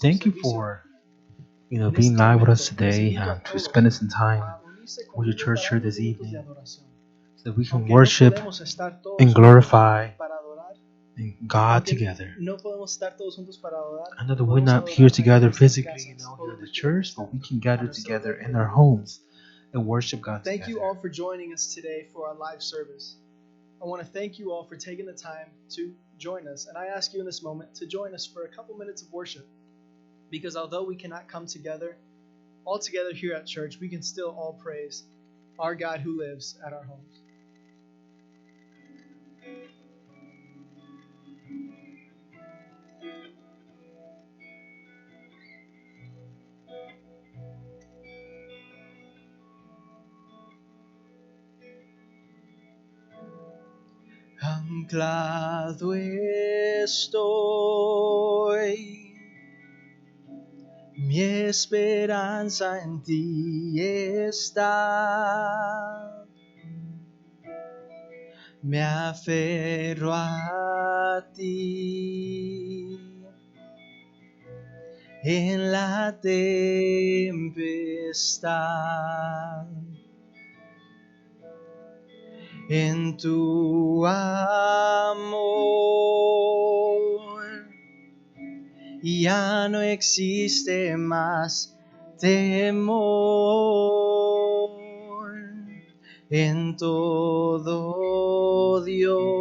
Thank you for being live with us today to spend some time with your church here this evening, so that we can worship and glorify God together. I know that we're not here together physically, here in the church, but we can gather together in our homes and worship God together. Thank you all for joining us today for our live service. I want to thank you all for taking the time to join us. And I ask you in this moment to join us for a couple minutes of worship. Because although we cannot come together, all together here at church, we can still all praise our God who lives at our homes. Anclado estoy, mi esperanza en ti está. Me aferro a ti en la tempestad. En tu amor ya no existe más temor. En todo Dios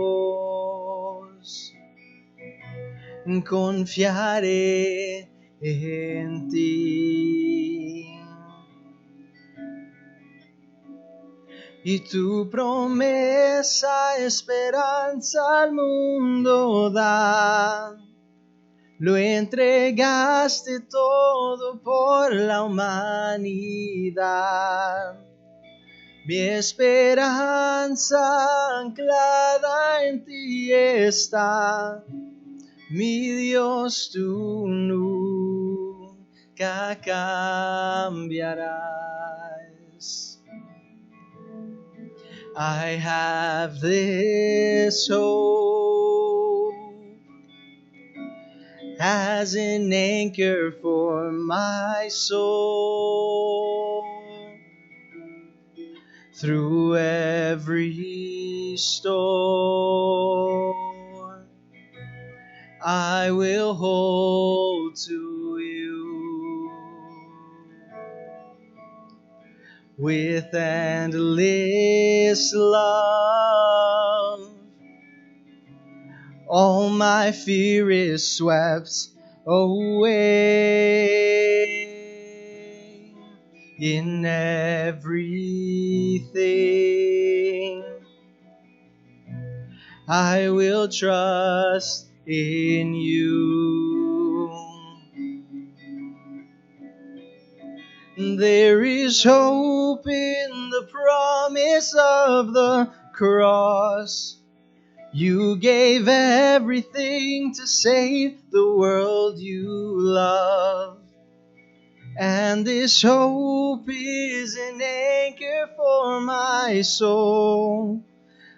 confiaré en ti. Y tu promesa esperanza al mundo da. Lo entregaste todo por la humanidad. Mi esperanza anclada en ti está. Mi Dios, tú nunca cambiarás. I have this hope as an anchor for my soul. Through every storm, I will hold to you. With endless love, all my fear is swept away. In everything, I will trust in you. There is hope in the promise of the cross. You gave everything to save the world you love. And this hope is an anchor for my soul.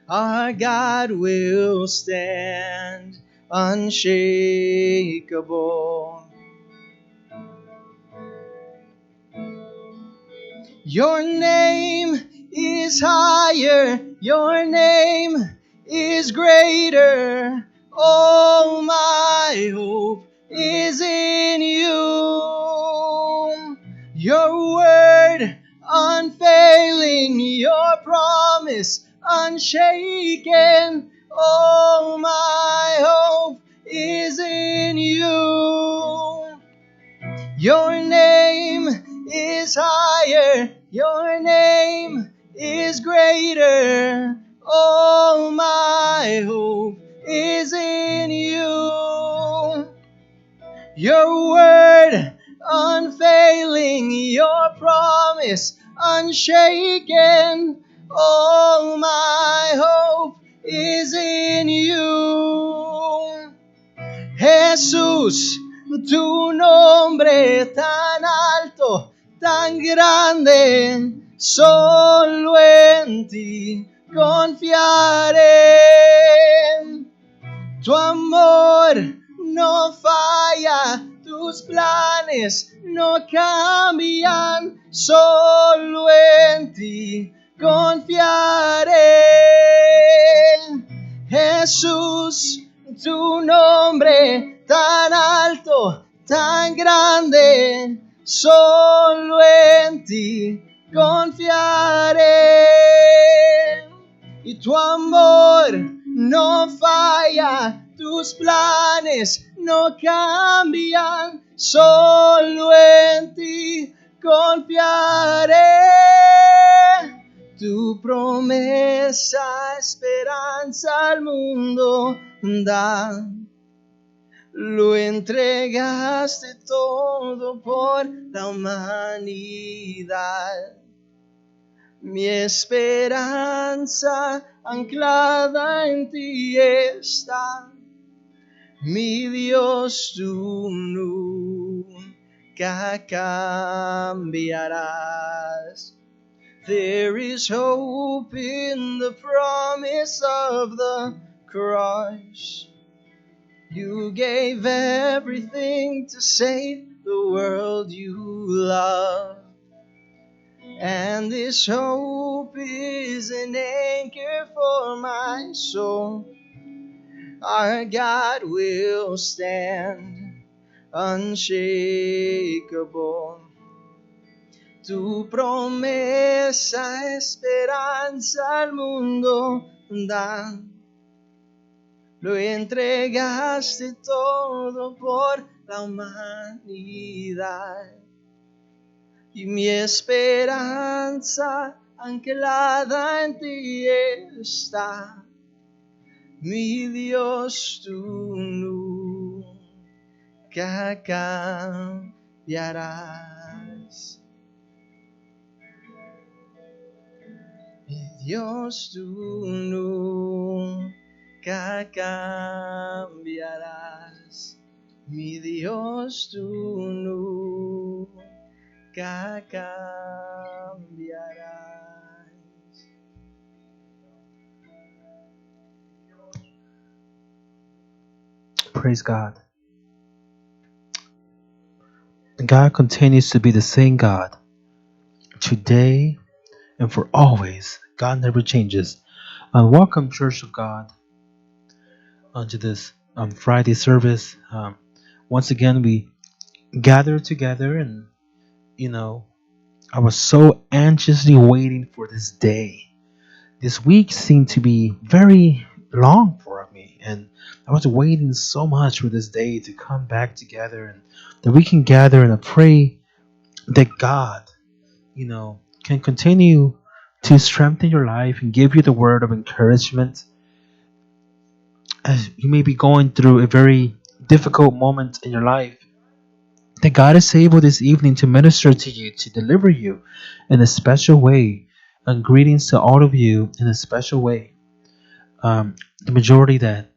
Our God will stand unshakable. Your name is higher, your name is greater. All my hope is in you. Your word unfailing, your promise unshaken. All my hope is in you. Your name is higher, your name is greater. All my hope is in you. Your word unfailing, your promise unshaken. All my hope is in you. Jesús, tu nombre tan alto, tan grande, solo en ti confiaré. Tu amor no falla, tu tus planes no cambian, solo en ti confiaré. Jesús, tu nombre tan alto, tan grande, solo en ti confiaré. Y tu amor no falla, tus planes no cambian, solo en ti confiaré. Tu promesa, esperanza al mundo da. Lo entregaste todo por la humanidad. Mi esperanza anclada en ti está. Mi Dios, tú nunca cambiarás. There is hope in the promise of the cross. You gave everything to save the world you love. And this hope is an anchor for my soul. Our God will stand unshakable. Tu promesa, esperanza al mundo da. Lo entregaste todo por la humanidad. Y mi esperanza anclada en ti está. Mi Dios, tú nunca cambiarás. Mi Dios, tú nunca cambiarás. Mi Dios, tú nunca cambiarás. Praise God. God continues to be the same God today and for always. God never changes. Welcome, Church of God, onto this Friday service. Once again, we gather together, and I was so anxiously waiting for this day. This week seemed to be very long for me, and I was waiting so much for this day to come back together and that we can gather and pray that God, can continue to strengthen your life and give you the word of encouragement as you may be going through a very difficult moment in your life. That God is able this evening to minister to you, to deliver you in a special way. And greetings to all of you in a special way. The majority that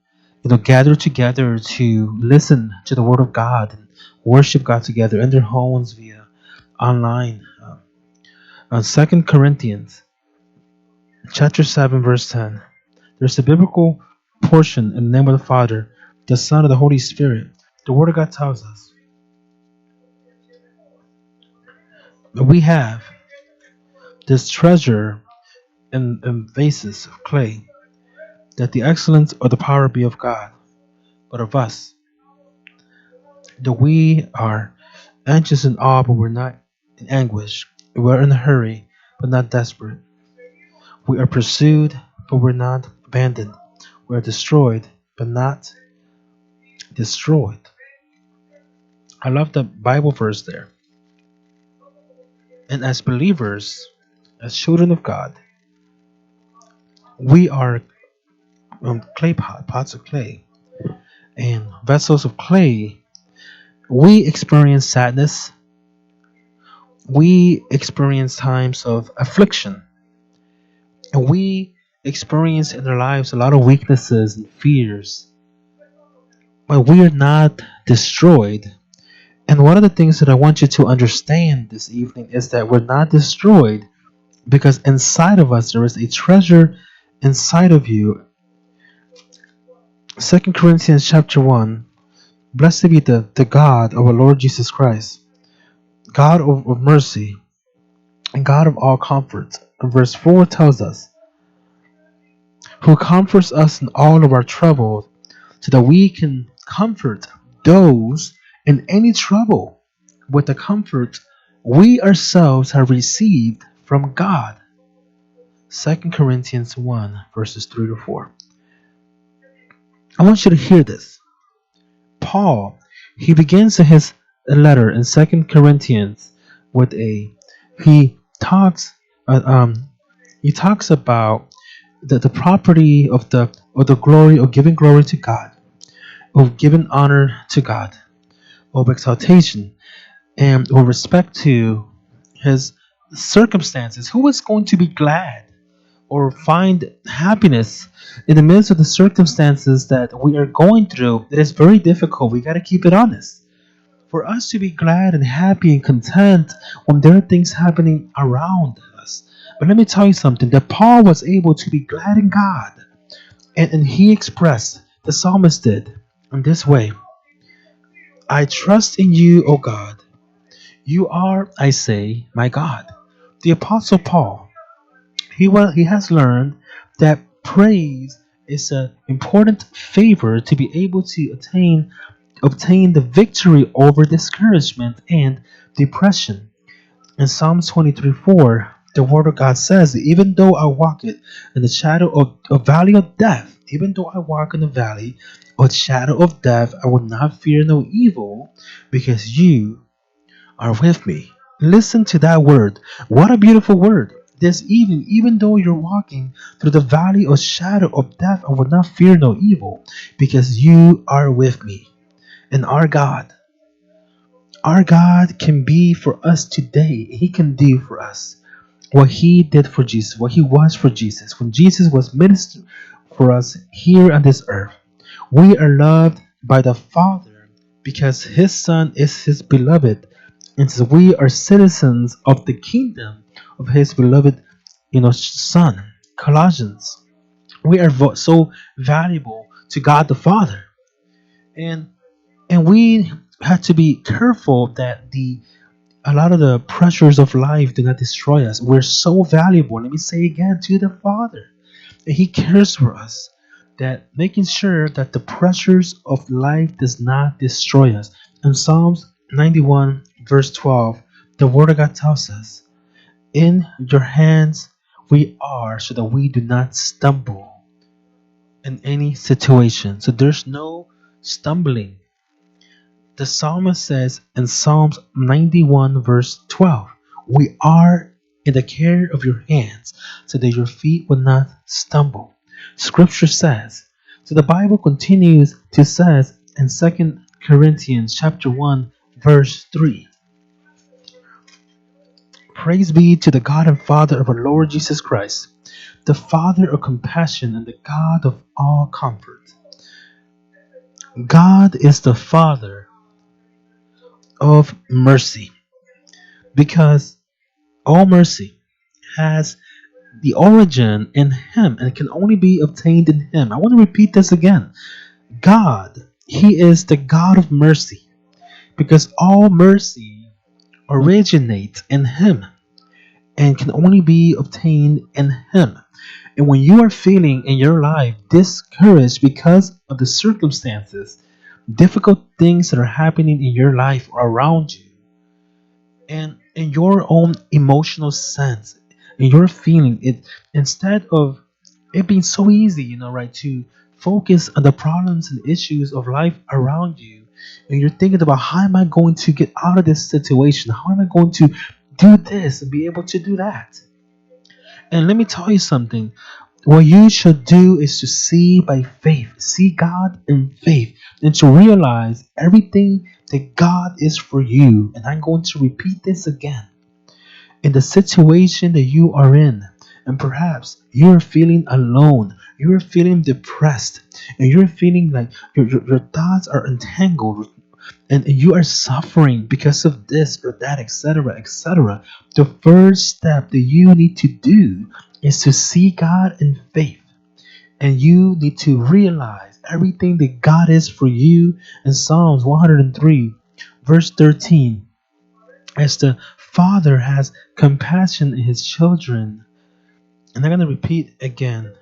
gather together to listen to the Word of God and worship God together in their homes via online. 2 Corinthians chapter 7 verse 10. There's a biblical portion in the name of the Father, the Son, and the Holy Spirit. The Word of God tells us that we have this treasure in vases of clay, that the excellence or the power be of God, but of us. That we are anxious and awe, but we're not in anguish. We're in a hurry, but not desperate. We are pursued, but we're not abandoned. We are destroyed, but not destroyed. I love the Bible verse there. And as believers, as children of God, we are pots of clay, and vessels of clay. We experience sadness. We experience times of affliction. And we experience in our lives a lot of weaknesses and fears. But we are not destroyed. And one of the things that I want you to understand this evening is that we're not destroyed because inside of us there is a treasure inside of you. 2 Corinthians chapter 1 Blessed be the God of our Lord Jesus Christ, God of mercy, and God of all comfort. And verse 4 tells us, who comforts us in all of our troubles, so that we can comfort those in any trouble with the comfort we ourselves have received from God. 2 Corinthians 1, verses 3 to 4. I want you to hear this. Paul, he begins his letter in 2 Corinthians with he talks uh, um, he talks about the property of the glory of giving glory to God, of giving honor to God, of exaltation, and with respect to his circumstances. Who is going to be glad or find happiness in the midst of the circumstances that we are going through? It is very difficult. We got to keep it honest. For us to be glad and happy and content when there are things happening around us. But let me tell you something, that Paul was able to be glad in God. And he expressed, the psalmist did, in this way: I trust in you, O God. You are, I say, my God. The Apostle Paul, he has learned that praise is an important favor to be able to obtain the victory over discouragement and depression. In Psalms 23:4, the word of God says, even though I walk it in the shadow of a valley of death, even though I walk in the valley of the shadow of death, I will not fear no evil, because you are with me. Listen to that word. What a beautiful word. This evening, even though you're walking through the valley of shadow of death, I will not fear no evil, because you are with me. And our God can be for us today. He can do for us what He did for Jesus, what He was for Jesus. When Jesus was ministered for us here on this earth, we are loved by the Father because His Son is His beloved, and so we are citizens of the kingdom of His beloved, Son. Colossians. We are so valuable to God the Father, and we have to be careful that the a lot of the pressures of life do not destroy us. We're so valuable. Let me say again, to the Father. And He cares for us. That making sure that the pressures of life does not destroy us. In Psalms 91, verse 12, the Word of God tells us, in your hands we are, so that we do not stumble in any situation. So there's no stumbling. The psalmist says in Psalms 91, verse 12, we are in the care of your hands, so that your feet will not stumble. Scripture says, so the Bible continues to says in 2 Corinthians chapter 1, verse 3, praise be to the God and Father of our Lord Jesus Christ, the Father of compassion and the God of all comfort. God is the Father of mercy, because all mercy has the origin in Him and can only be obtained in Him. I want to repeat this again. God, He is the God of mercy, because all mercy originates in Him and can only be obtained in Him. And when you are feeling in your life discouraged because of the circumstances, difficult things that are happening in your life or around you, and in your own emotional sense, in your feeling it, instead of it being so easy, right, to focus on the problems and issues of life around you, and you're thinking about, how am I going to get out of this situation, how am I going to do this and be able to do that. And let me tell you something. What you should do is to see by faith, see God in faith, and to realize everything that God is for you. And I'm going to repeat this again. In the situation that you are in, and perhaps you're feeling alone, you're feeling depressed, and you're feeling like your thoughts are entangled, and you are suffering because of this or that, etc., etc., the first step that you need to do is to see God in faith. And you need to realize everything that God is for you. In Psalms 103, verse 13, as the Father has compassion in his children. And I'm going to repeat again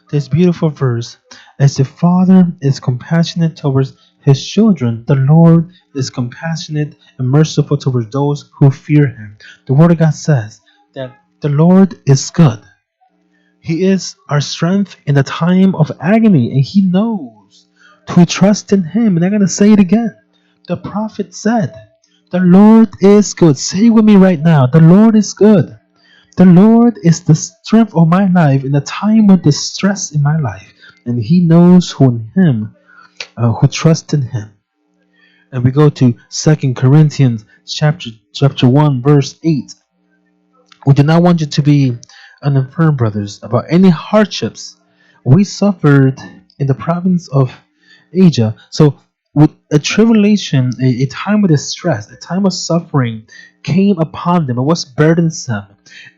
this beautiful verse. As the Father is compassionate towards his children, the Lord is compassionate and merciful towards those who fear him. The Word of God says that the Lord is good. He is our strength in the time of agony, and he knows to trust in him. And I'm going to say it again. The prophet said, the Lord is good. Say it with me right now. The Lord is good. The Lord is the strength of my life in the time of distress in my life, and he knows who trust in him. And we go to 2 Corinthians chapter 1, verse 8. We do not want you to be uninformed, brothers, about any hardships we suffered in the province of Asia. So, with a tribulation, a time of distress, a time of suffering came upon them. It was burdensome.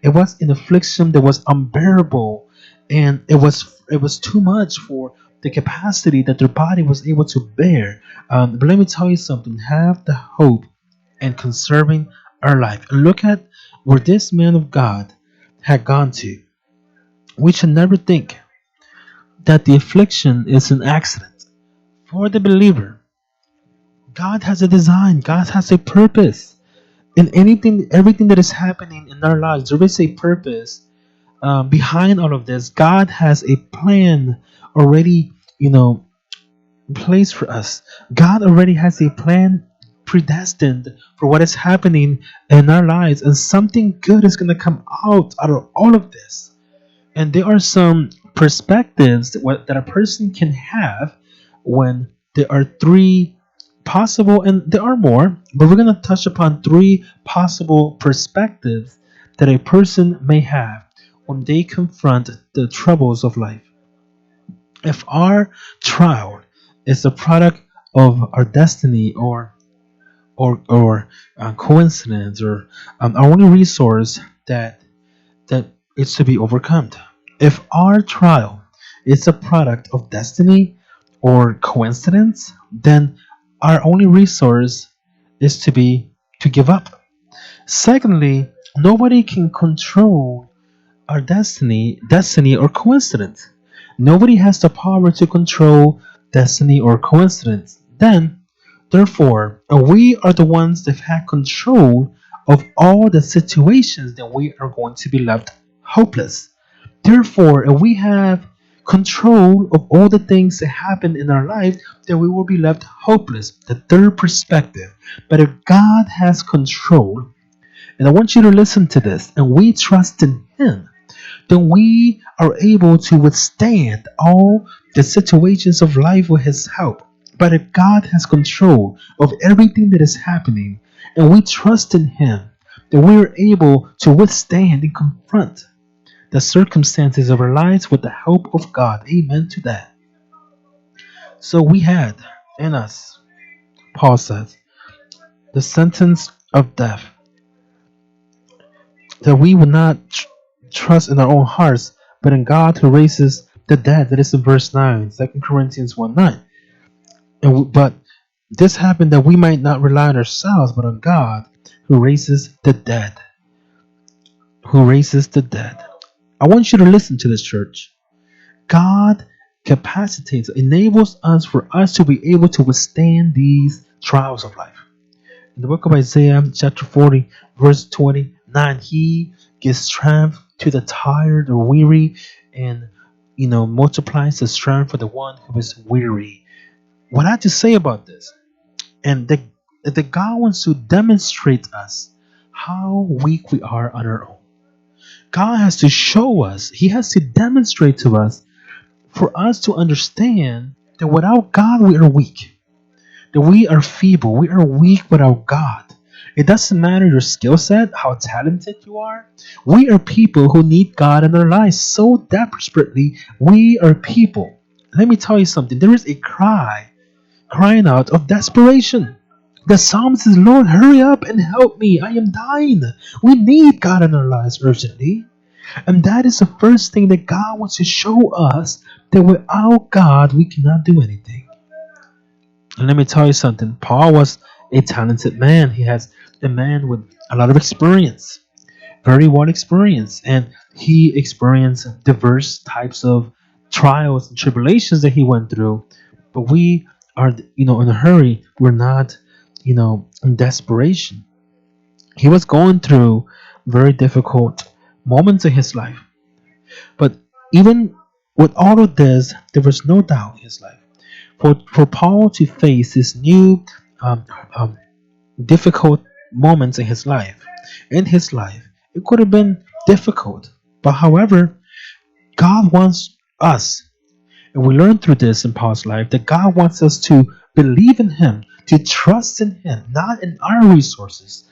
It was an affliction that was unbearable, and it was too much for the capacity that their body was able to bear. But let me tell you something: have the hope and conserving our life. And look at where this man of God had gone to. We should never think that the affliction is an accident. For the believer, God has a design, God has a purpose. In everything that is happening in our lives, there is a purpose behind all of this. God has a plan already, placed for us. God already has a plan predestined for what is happening in our lives, and something good is going to come out of all of this. And there are some perspectives that a person can have when there are three possible, and there are more, but we're going to touch upon three possible perspectives that a person may have when they confront the troubles of life. If our trial is a product of our destiny or coincidence, or our only resource that is to be overcome. If our trial is a product of destiny or coincidence, then our only resource is to give up. Secondly, nobody can control our destiny or coincidence. Nobody has the power to control destiny or coincidence. Therefore, we are the ones that have control of all the situations, that we are going to be left hopeless. Therefore, if we have control of all the things that happen in our life, then we will be left hopeless. The third perspective. But if God has control, and I want you to listen to this, and we trust in him, then we are able to withstand all the situations of life with his help. But if God has control of everything that is happening, and we trust in him, then we are able to withstand and confront the circumstances of our lives with the help of God. Amen to that. So we had in us, Paul says, the sentence of death, that we would not trust in our own hearts, but in God who raises the dead. That is in verse 9, 2 Corinthians 1 9. But this happened that we might not rely on ourselves, but on God who raises the dead. Who raises the dead. I want you to listen to this, church. God capacitates, enables us for us to be able to withstand these trials of life. In the book of Isaiah, chapter 40, verse 29, he gives strength to the tired or weary, and multiplies the strength for the one who is weary. What I have to say about this, and that God wants to demonstrate us how weak we are on our own. God has to show us, he has to demonstrate to us, for us to understand that without God we are weak, that we are feeble, we are weak without God. It doesn't matter your skill set, how talented you are. We are people who need God in our lives so desperately. We are people. Let me tell you something. There is a crying out of desperation. The psalmist says, Lord, hurry up and help me. I am dying. We need God in our lives urgently. And that is the first thing that God wants to show us, that without God, we cannot do anything. And let me tell you something. Paul was a talented man. He has a man with a lot of experience, very well experienced, and he experienced diverse types of trials and tribulations that he went through. But we are, in a hurry. We're not, in desperation. He was going through very difficult moments in his life. But even with all of this, there was no doubt in his life. For Paul to face this new um, um, difficult moments in his life, it could have been difficult. But however, God wants us, and we learn through this in Paul's life, that God wants us to believe in Him, to trust in Him, not in our resources.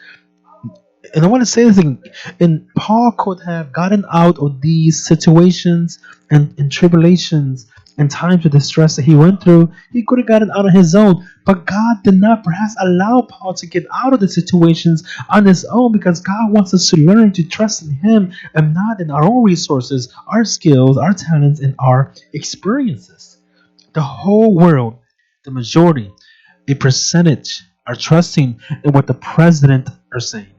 And I want to say this thing, and Paul could have gotten out of these situations and tribulations and times of distress that he went through. He could have gotten out on his own, but God did not perhaps allow Paul to get out of the situations on his own, because God wants us to learn to trust in Him and not in our own resources, our skills, our talents, and our experiences. The whole world, the majority, a percentage, are trusting in what the president are saying,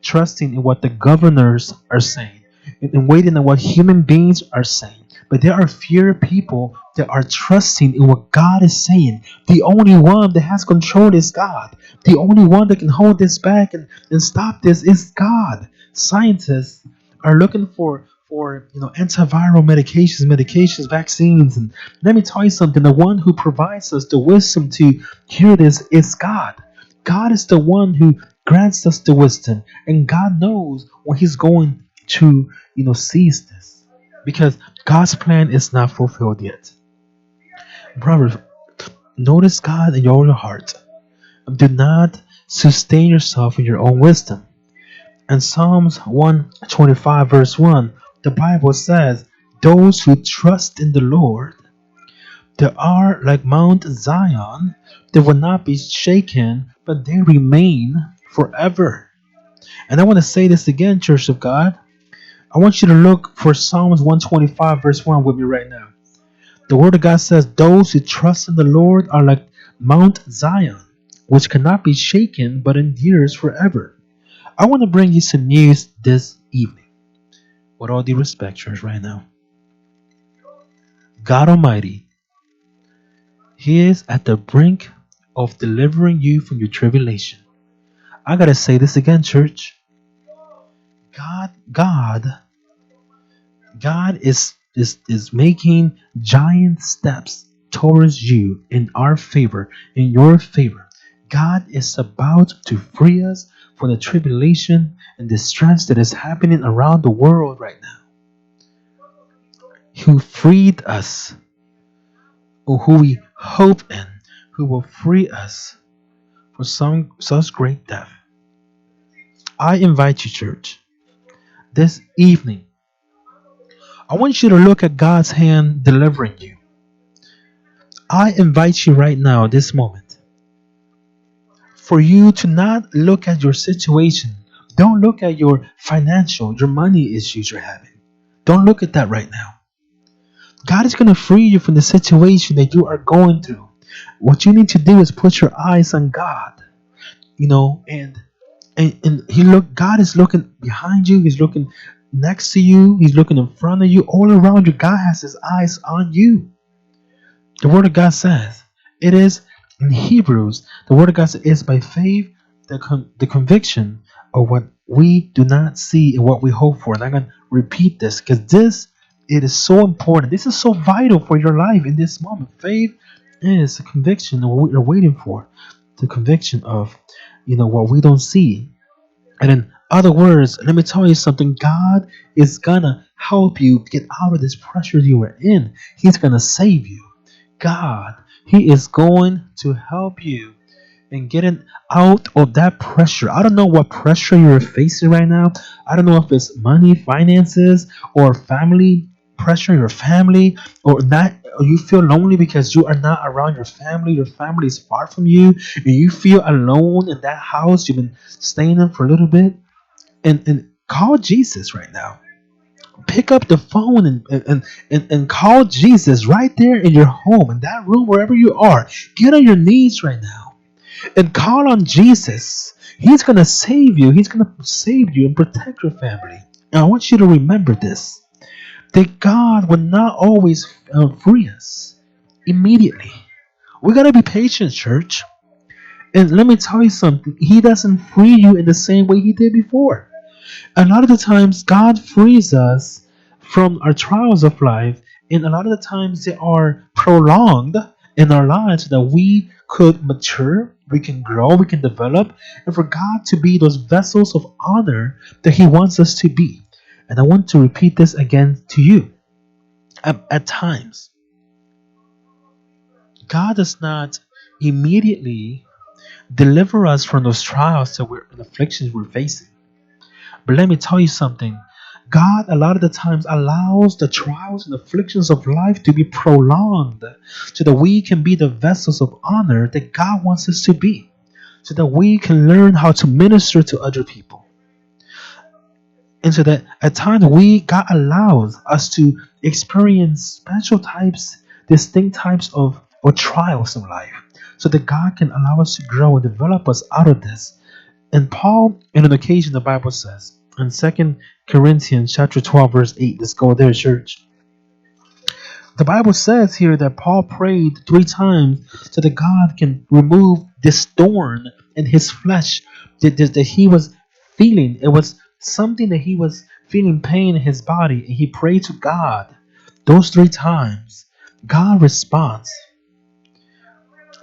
trusting in what the governors are saying, and waiting on what human beings are saying. But there are fewer people that are trusting in what God is saying. The only one that has control is God. The only one that can hold this back and stop this is God. Scientists are looking for antiviral medications, vaccines, and let me tell you something. The one who provides us the wisdom to cure this is God. God is the one who grants us the wisdom, and God knows when He's going to seize this, because God's plan is not fulfilled yet. Brother, notice God in your heart. Do not sustain yourself in your own wisdom. In Psalms 125 verse 1, the Bible says, those who trust in the Lord, they are like Mount Zion. They will not be shaken, but they remain forever. And I want to say this again, Church of God. I want you to look for Psalms 125 verse 1 with me right now. The Word of God says, those who trust in the Lord are like Mount Zion, which cannot be shaken, but endures forever. I want to bring you some news this evening. With all due respect, church, right now. God Almighty, He is at the brink of delivering you from your tribulation. I gotta say this again, church. God is making giant steps towards you in our favor, in your favor. God is about to free us from the tribulation and distress that is happening around the world right now. Who freed us, or who we hope in, who will free us for some such great death. I invite you, church, this evening. I want you to look at God's hand delivering you. I invite you right now, this moment, for you to not look at your situation. Don't look at your your money issues you're having. Don't look at that right now. God is going to free you from the situation that you are going through. What you need to do is put your eyes on God, and God is looking behind you. He's looking next to you. He's looking in front of you, all around you. God has His eyes on you. The Word of God says it is in Hebrews. The Word of God says it's by faith the conviction of what we do not see and what we hope for. And I'm going to repeat this because it is so important. This is so vital for your life in this moment. Faith is a conviction of what we are waiting for. The conviction of what we don't see. And in other words, let me tell you something. God is gonna help you get out of this pressure you are in. He's gonna save you. God, He is going to help you in getting out of that pressure. I don't know what pressure you're facing right now. I don't know if it's money, finances, or family pressure, your family, or not. Or you feel lonely because you are not around your family. Your family is far from you, and you feel alone in that house you've been staying in for a little bit. And call Jesus right now. Pick up the phone and call Jesus right there in your home, in that room, wherever you are. Get on your knees right now and call on Jesus. He's going to save you. He's going to save you and protect your family. And I want you to remember this, that God will not always free us immediately. We got to be patient, church. And let me tell you something. He doesn't free you in the same way he did before. A lot of the times, God frees us from our trials of life, and a lot of the times they are prolonged in our lives so that we could mature, we can grow, we can develop, and for God to be those vessels of honor that He wants us to be. And I want to repeat this again to you. At times, God does not immediately deliver us from those trials and afflictions we're facing. But let me tell you something. God, a lot of the times, allows the trials and afflictions of life to be prolonged so that we can be the vessels of honor that God wants us to be, so that we can learn how to minister to other people. And so that at times God allows us to experience special types, distinct types of or trials in life, so that God can allow us to grow and develop us out of this. And Paul, in an occasion, the Bible says in 2 Corinthians chapter 12, verse 8, let's go there, church. The Bible says here that Paul prayed 3 times so that God can remove this thorn in his flesh that he was feeling. It was something that he was feeling pain in his body, and he prayed to God those 3 times. God responds.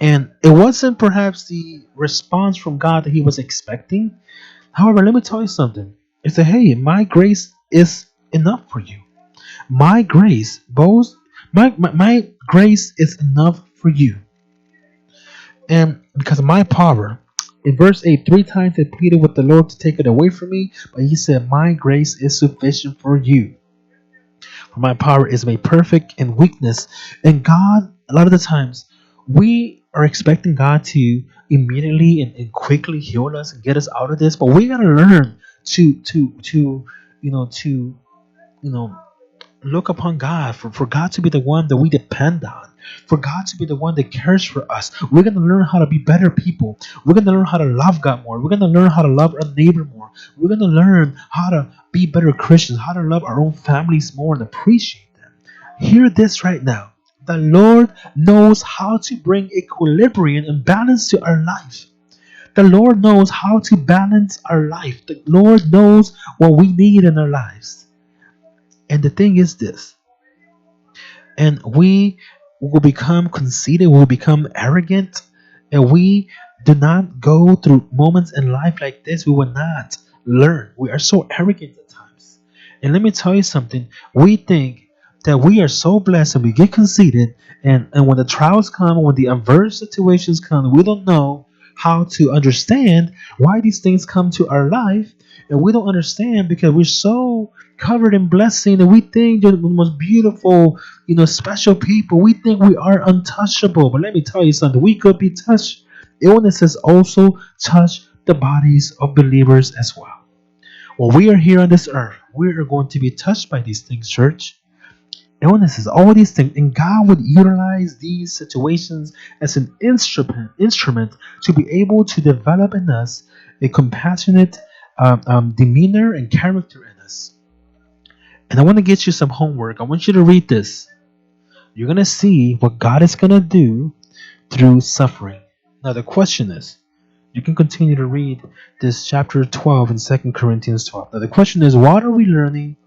And it wasn't perhaps the response from God that he was expecting. However, let me tell you something. It's that, hey, my grace is enough for you. My grace, my grace is enough for you. And because of my power, in verse 8, 3 times they pleaded with the Lord to take it away from me, but he said, my grace is sufficient for you. For my power is made perfect in weakness. And God, a lot of the times, we are expecting God to immediately and quickly heal us and get us out of this, but we gotta learn to look upon God, for God to be the one that we depend on, for God to be the one that cares for us. We're going to learn how to be better people. We're going to learn how to love God more. We're going to learn how to love our neighbor more. We're going to learn how to be better Christians, how to love our own families more and appreciate them. Hear this right now. The Lord knows how to bring equilibrium and balance to our life. The Lord knows how to balance our life. The Lord knows what we need in our lives. And the thing is this, and we will become conceited, we will become arrogant, and we do not go through moments in life like this, we will not learn. We are so arrogant at times. And let me tell you something, we think that we are so blessed and we get conceited, and when the trials come, when the adverse situations come, we don't know how to understand why these things come to our life, and we don't understand because we're so covered in blessing and we think that we're the most beautiful, special people. We think we are untouchable, but let me tell you something, we could be touched. Illnesses also touch the bodies of believers as well. While we are here on this earth, we are going to be touched by these things, church. Illnesses, all these things, and God would utilize these situations as an instrument to be able to develop in us a compassionate demeanor and character in us. And I want to get you some homework. I want you to read this. You're going to see what God is going to do through suffering. Now the question is, you can continue to read this chapter 12 in 2 Corinthians 12. Now the question is, what are we learning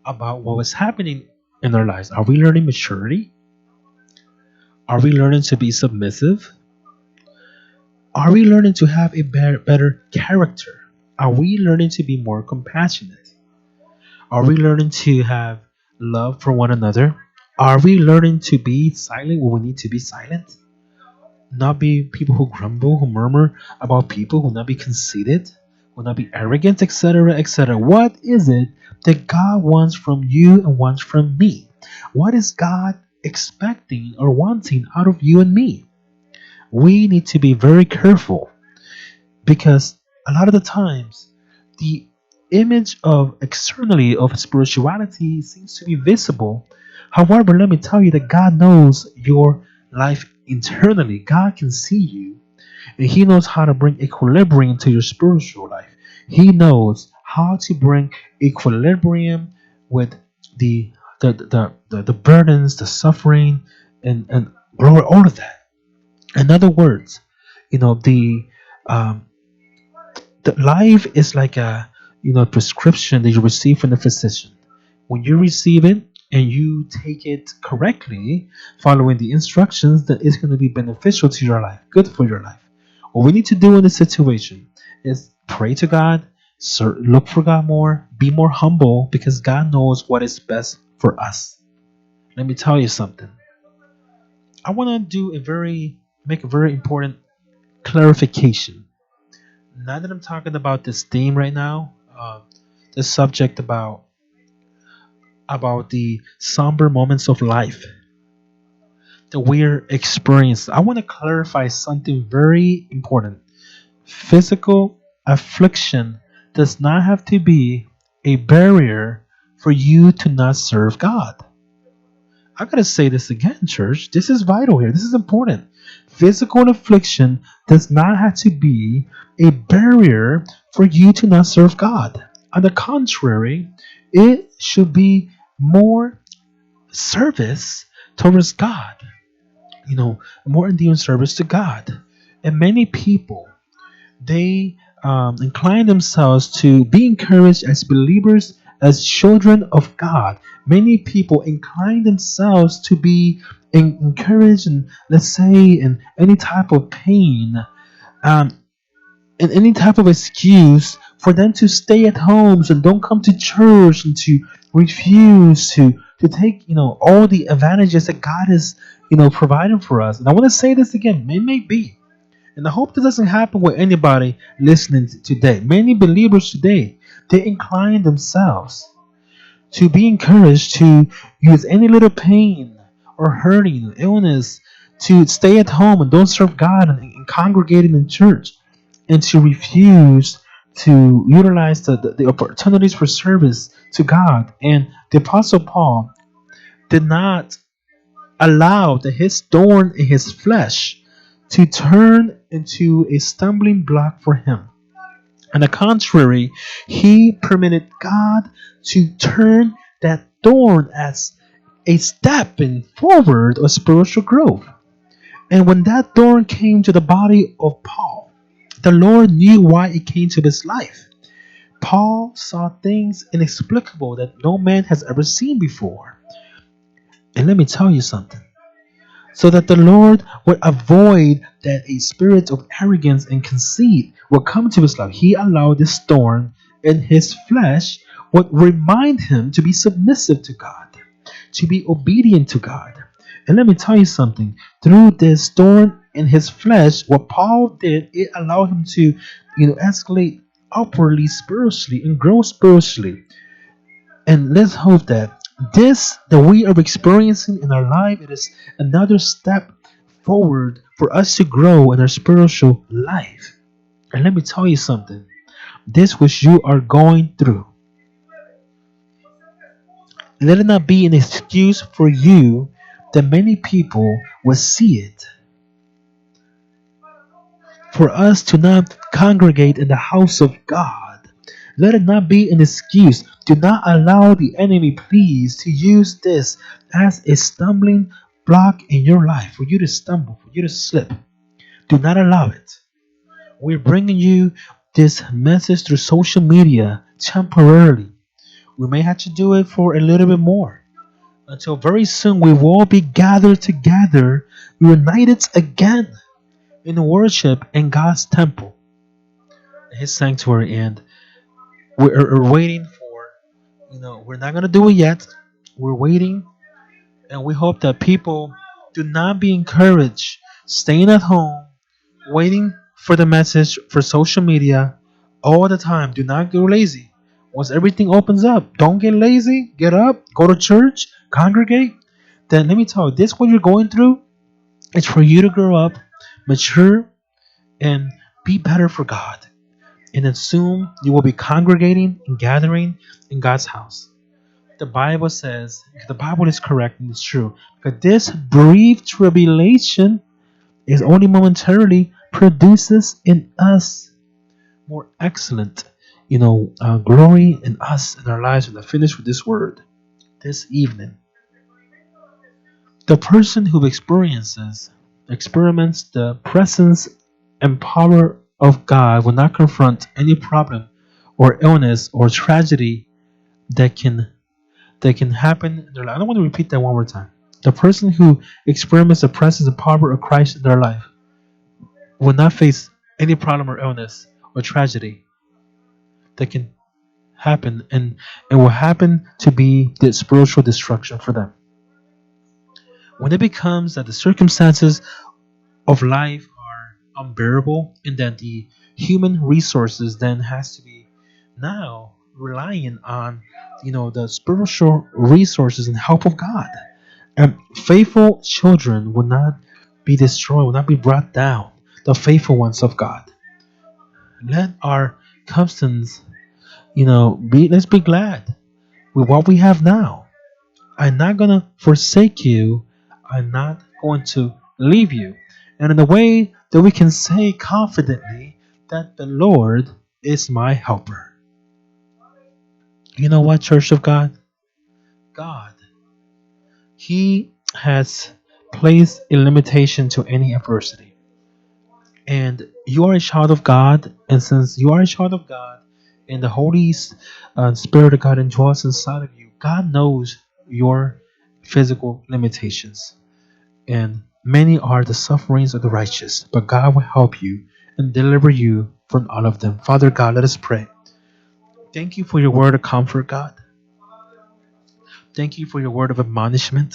about what was happening in our lives? Are we learning maturity? Are we learning to be submissive? Are we learning to have a better character? Are we learning to be more compassionate? Are we learning to have love for one another? Are we learning to be silent when we need to be silent? Not be people who grumble, who murmur about people, who not be conceited, who not be arrogant, etc., etc. What is it that God wants from you and wants from me? What is God expecting or wanting out of you and me? We need to be very careful, because a lot of the times the image of externally of spirituality seems to be visible. However, let me tell you that God knows your life internally. God can see you, and He knows how to bring equilibrium to your spiritual life. He knows how to bring equilibrium with the the burdens, the suffering, and all of that. In other words, you know um, the life is like a prescription that you receive from the physician. When you receive it and you take it correctly, following the instructions, then it's going to be beneficial to your life, good for your life. What we need to do in this situation is pray to God, look for God more, be more humble, because God knows what is best for us. Let me tell you something. I want to make a very important clarification. Now that I'm talking about this theme right now, this subject about the somber moments of life that we're experiencing, I want to clarify something very important. Physical affliction does not have to be a barrier for you to not serve God. I gotta say this again, church. This is vital here. This is important. Physical affliction does not have to be a barrier for you to not serve God. On the contrary, it should be more service towards God. More endearing service to God. And many people, they incline themselves to be encouraged as believers, as children of God. Many people incline themselves to be encouraged, and let's say in any type of pain, um, and any type of excuse for them to stay at homes and don't come to church, and to refuse to take all the advantages that God is providing for us. And I want to say this again. It may be, and I hope this doesn't happen with anybody listening today. Many believers today, they incline themselves to be encouraged to use any little pain or hurting, illness, to stay at home and don't serve God, and congregate in church, and to refuse to utilize the opportunities for service to God. And the Apostle Paul did not allow his thorn in his flesh to turn into a stumbling block for him. On the contrary, he permitted God to turn that thorn as a step in forward of spiritual growth. And when that thorn came to the body of Paul, the Lord knew why it came to his life. Paul saw things inexplicable that no man has ever seen before. And let me tell you something. So that the Lord would avoid that a spirit of arrogance and conceit would come to his life, He allowed this thorn in his flesh would remind him to be submissive to God, to be obedient to God. And let me tell you something. Through this thorn in his flesh, what Paul did, it allowed him to, escalate upwardly spiritually and grow spiritually. And let's hope that this that we are experiencing in our life, it is another step forward for us to grow in our spiritual life. And let me tell you something. This which you are going through, let it not be an excuse for you that many people will see it. For us to not congregate in the house of God, let it not be an excuse. Do not allow the enemy, please, to use this as a stumbling block in your life, for you to stumble, for you to slip. Do not allow it. We're bringing you this message through social media temporarily. We may have to do it for a little bit more, until very soon we will all be gathered together, united again in worship in God's temple, His sanctuary. And we're waiting for, we're not going to do it yet. We're waiting, and we hope that people do not be encouraged staying at home, waiting for the message for social media all the time. Do not go lazy. Once everything opens up, don't get lazy. Get up, go to church, congregate. Then let me tell you, this what you're going through, it's for you to grow up, mature, and be better for God. And then soon you will be congregating and gathering in God's house. The Bible says, the Bible is correct and it's true, but this brief tribulation is only momentarily produces in us more excellent, glory in us in our lives. And I finish with this word this evening. The person who experiments the presence and power of God will not confront any problem or illness or tragedy that can happen in their life. I don't want to repeat that one more time. The person who experiments the presence and power of Christ in their life will not face any problem or illness or tragedy that can happen, and it will happen to be the spiritual destruction for them. When it becomes that the circumstances of life are unbearable and that the human resources then has to be now relying on the spiritual resources and help of God. And faithful children will not be destroyed, will not be brought down. The faithful ones of God. Let our substance, let's be glad with what we have now. I'm not gonna forsake you. I'm not going to leave you. And in a way that we can say confidently that the Lord is my helper. You know what, Church of God? God, He has placed a limitation to any adversity. And you are a child of God, and since you are a child of God, and the Holy Spirit of God indwells inside of you, God knows your physical limitations. And many are the sufferings of the righteous, but God will help you and deliver you from all of them. Father God, let us pray. Thank you for your word of comfort, God. Thank you for your word of admonishment.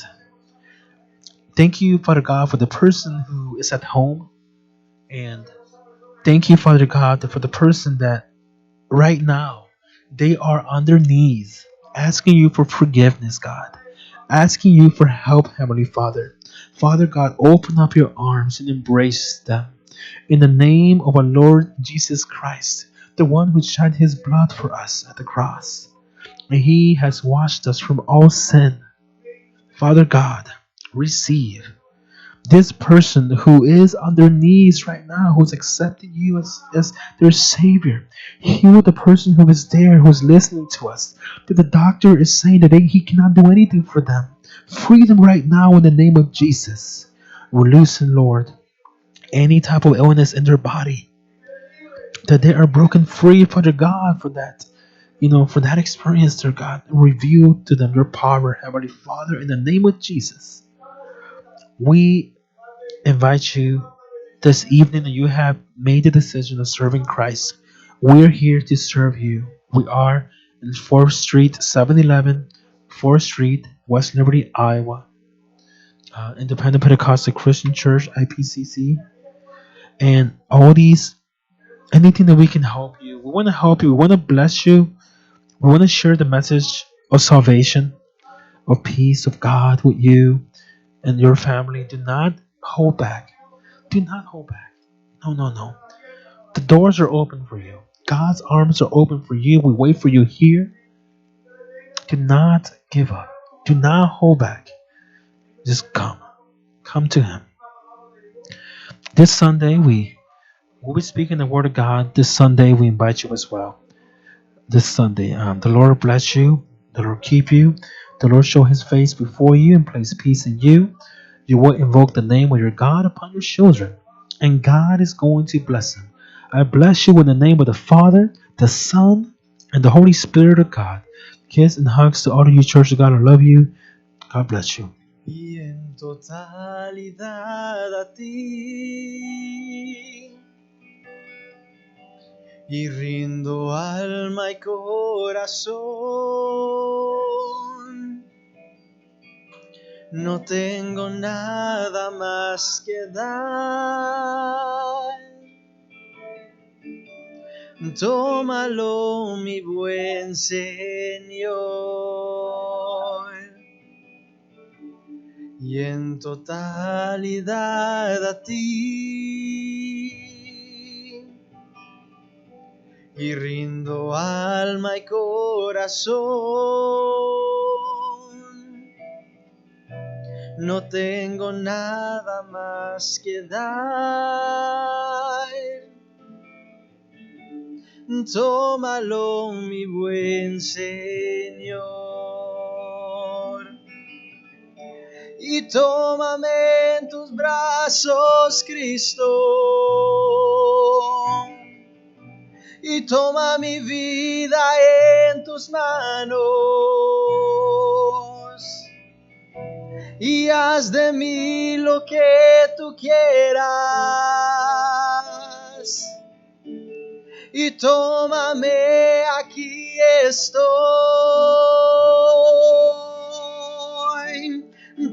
Thank you, Father God, for the person who is at home. And thank you, Father God, for the person that right now they are on their knees asking you for forgiveness, God. Asking you for help, Heavenly Father. Father God, open up your arms and embrace them. In the name of our Lord Jesus Christ, the one who shed his blood for us at the cross. And he has washed us from all sin. Father God, receive this person who is on their knees right now, who's accepting you as their Savior. Heal the person who is there, who is listening to us. That the doctor is saying that he cannot do anything for them. Free them right now in the name of Jesus. Release, Lord, any type of illness in their body. That they are broken free, Father God, for that. For that experience, dear God. Reveal to them your power, Heavenly Father, in the name of Jesus. We invite you this evening that you have made the decision of serving Christ. We're here to serve you. We are in 4th Street, 711, 4th Street, West Liberty, Iowa. Independent Pentecostal Christian Church, IPCC. And all these, anything that we can help you. We want to help you. We want to bless you. We want to share the message of salvation, of peace, of God with you and your family. Do not hold back. Do not hold back. No, no, no. The doors are open for you. God's arms are open for you. We wait for you here. Do not give up. Do not hold back. Just come. Come to Him. This Sunday, we will be speaking the Word of God. This Sunday, we invite you as well. This Sunday, the Lord bless you. The Lord keep you. The Lord show His face before you and place peace in you. You will invoke the name of your God upon your children, and God is going to bless them. I bless you in the name of the Father, the Son, and the Holy Spirit of God. Kiss and hugs to all of you, Church of God. I love you. God bless you. Y en totalidad a ti, y rindo alma y corazón. No tengo nada más que dar. Tómalo, mi buen Señor. Y en totalidad a ti, y rindo alma y corazón. No tengo nada más que dar. Tómalo, mi buen Señor, y tómame en tus brazos, Cristo, y toma mi vida en tus manos, y haz de mí lo que tú quieras. Y tómame, aquí estoy.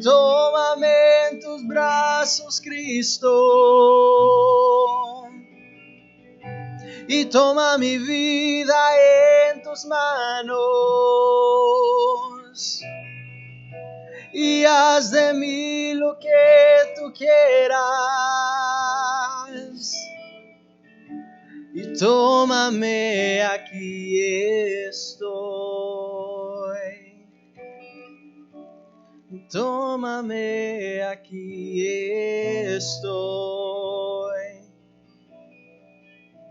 Tómame en tus brazos, Cristo, y toma mi vida en tus manos, y haz de mí lo que tú quieras. Y tómame, aquí estoy. Tómame, aquí estoy.